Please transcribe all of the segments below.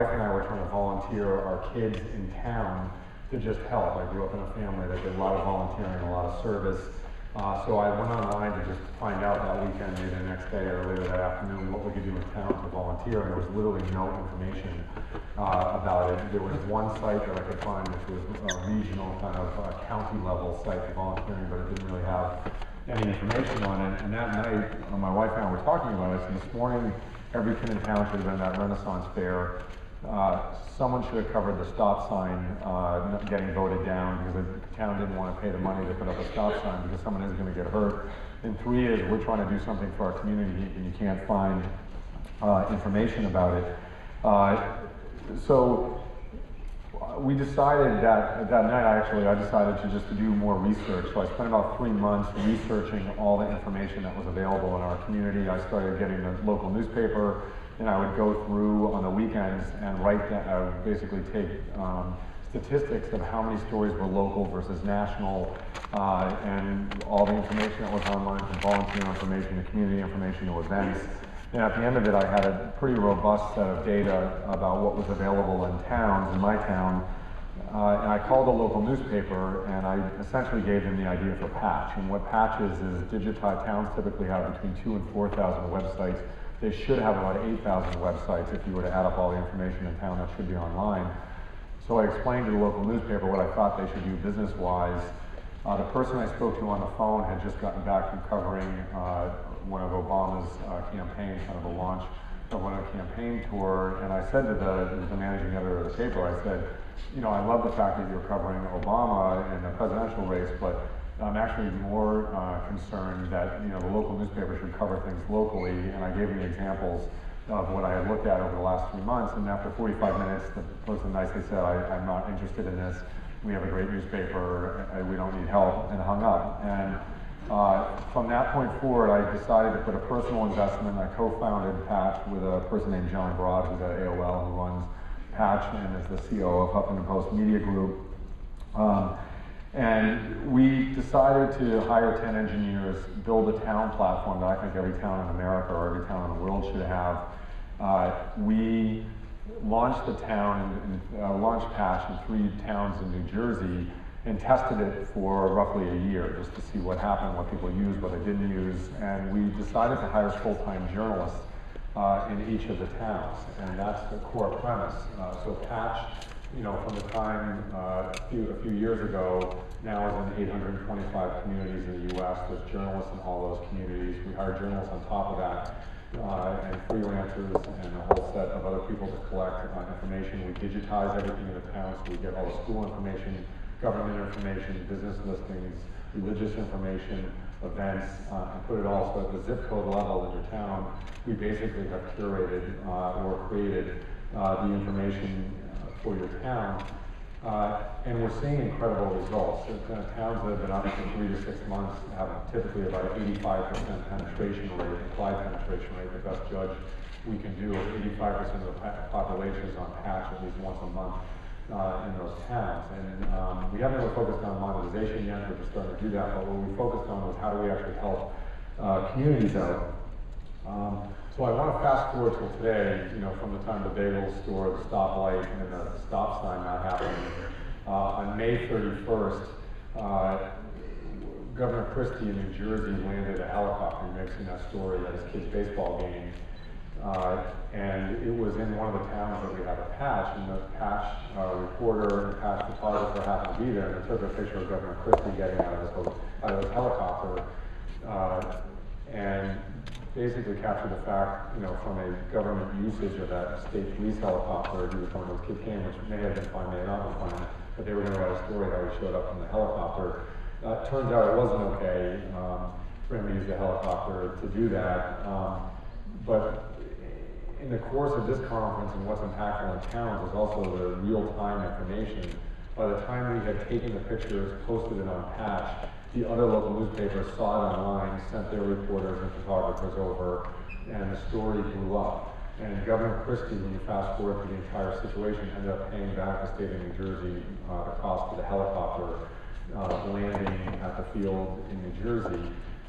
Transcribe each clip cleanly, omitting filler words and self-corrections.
wife and I were trying to volunteer our kids in town to just help. I grew up in a family that did a lot of volunteering, a lot of service. So I went online to just find out that weekend, maybe the next day or later that afternoon, what we could do in town to volunteer, and there was literally no information about it. There was one site that I could find, which was a regional kind of county level site for volunteering, but it didn't really have any information on it. And that night, my wife and I were talking about it, and this morning, every kid in town should have been at that Renaissance fair. Someone should have covered the stop sign getting voted down because the town didn't want to pay the money to put up a stop sign because someone is going to get hurt. And three is we're trying to do something for our community and you can't find information about it. So we decided that night, I decided to do more research. So I spent about 3 months researching all the information that was available in our community. I started getting the local newspaper, and I would go through on the weekends and write that. I would basically take statistics of how many stories were local versus national, and all the information that was online, from volunteer information to community information to events. And at the end of it, I had a pretty robust set of data about what was available in towns, in my town. And I called a local newspaper and I essentially gave them the idea for Patch. And what Patch is digitized. Towns typically have between 2,000 and 4,000 websites. They should have about 8,000 websites if you were to add up all the information in town that should be online. So I explained to the local newspaper what I thought they should do business-wise. The person I spoke to on the phone had just gotten back from covering one of Obama's campaigns, kind of a launch of one of the campaign tour, and I said to the managing editor of the paper, I said, you know, I love the fact that you're covering Obama in the presidential race, but I'm actually more concerned that, you know, the local newspaper should cover things locally, and I gave him examples of what I had looked at over the last 3 months, and after 45 minutes, the person nicely said, I'm not interested in this. We have a great newspaper, we don't need help, and hung up. And from that point forward, I decided to put a personal investment. I co-founded Patch with a person named John Broad, who's at AOL, who runs Patch and is the CEO of Huffington Post Media Group. And we decided to hire 10 engineers, build a town platform that I think every town in America or every town in the world should have. We launched the town and launched Patch in 3 towns in New Jersey and tested it for roughly a year just to see what happened, what people used, what they didn't use. And we decided to hire full-time journalists in each of the towns, and that's the core premise. So Patch, you know, from the time a few years ago, now is in 825 communities in the U.S. There's journalists in all those communities. We hire journalists on top of that, and freelancers and a whole set of other people to collect information. We digitize everything in the town, so we get all the school information, government information, business listings, religious information, events, and put it all so at the zip code level in your town. We basically have curated or created the information for your town, and we're seeing incredible results. Towns that have been up for 3 to 6 months have typically about an 85% penetration rate, applied penetration rate. The best judge we can do is 85% of the population is on Patch at least once a month in those towns. And we haven't really focused on monetization yet, we're just starting to do that, but what we focused on was how do we actually help communities out. So I want to fast forward to today, you know, from the time the bagel store, the stoplight, and the stop sign not happening. On May 31st, Governor Christie in New Jersey landed a helicopter. He makes in that story at his kid's baseball game. And it was in one of the towns that we have a Patch, and the Patch reporter and the Patch photographer happened to be there, and they took a picture of Governor Christie getting out of his helicopter, and basically captured the fact, you know, from a government usage of that state police helicopter, he was coming to his kid game, which may have been fine, may not have been fine, but they were going to write a story how he showed up in the helicopter. Turns out it wasn't okay for him to use the helicopter to do that, but in the course of this conference and what's impactful in towns is also the real-time information. By the time we had taken the pictures, posted it on Patch, the other local newspapers saw it online, sent their reporters and photographers over, and the story blew up. And Governor Christie, when you fast forward to the entire situation, ended up paying back the state of New Jersey the cost of the helicopter landing at the field in New Jersey.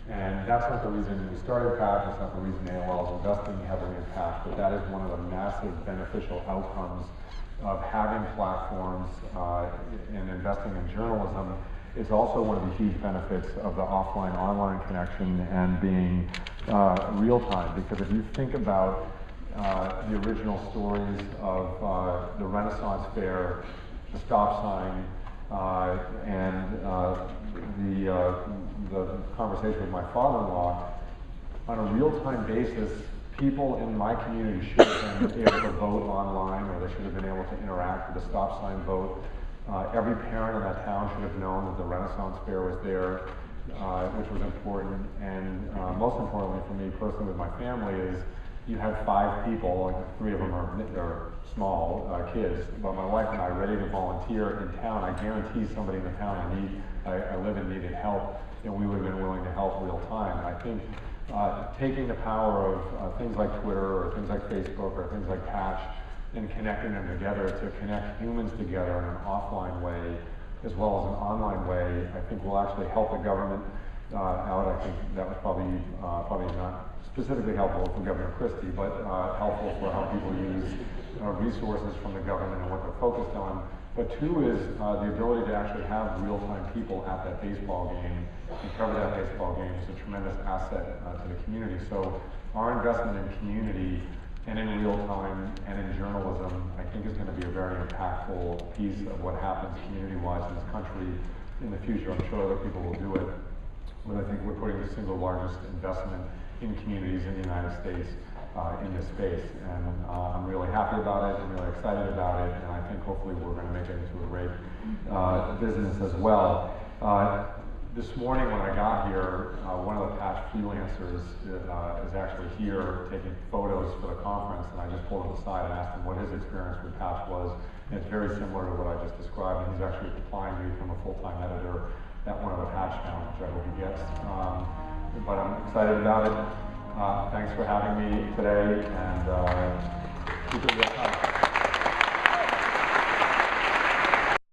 And that's not the reason we started Patch, that's not the reason AOL is investing heavily in Patch, but that is one of the massive beneficial outcomes of having platforms and investing in journalism. Is also one of the huge benefits of the offline-online connection and being real-time, because if you think about the original stories of the Renaissance Fair, the stop sign, and the conversation with my father-in-law, on a real-time basis, people in my community should have been able to vote online, or they should have been able to interact with the stop sign vote. Every parent in that town should have known that the Renaissance Fair was there, which was important. And most importantly for me personally with my family is you have 5 people, like 3 of them are small kids, but my wife and I are ready to volunteer in town. I guarantee somebody in the town I live in needed help, and we would have been willing to help real time. And I think taking the power of things like Twitter or things like Facebook or things like Patch and connecting them together to connect humans together in an offline way as well as an online way, I think will actually help the government out. I think that was probably not specifically helpful for Governor Christie, but helpful for how people use resources from the government and what they're focused on. But 2 is the ability to actually have real-time people at that baseball game and cover that baseball game is a tremendous asset to the community. So our investment in community and in real time and in journalism, I think is going to be a very impactful piece of what happens community-wise in this country in the future. I'm sure other people will do it, but I think we're putting the single largest investment in communities in the United States in this space. And I'm really happy about it, I'm really excited about it, and I think hopefully we're going to make it into a great business as well. This morning when I got here, one of the Patch freelancers is actually here taking photos for the conference, and I just pulled him aside and asked him what his experience with Patch was, and it's very similar to what I just described, and he's actually applying to become a full-time editor at one of the Patch towns, which I hope he gets. But I'm excited about it. Thanks for having me today, and keep it real time.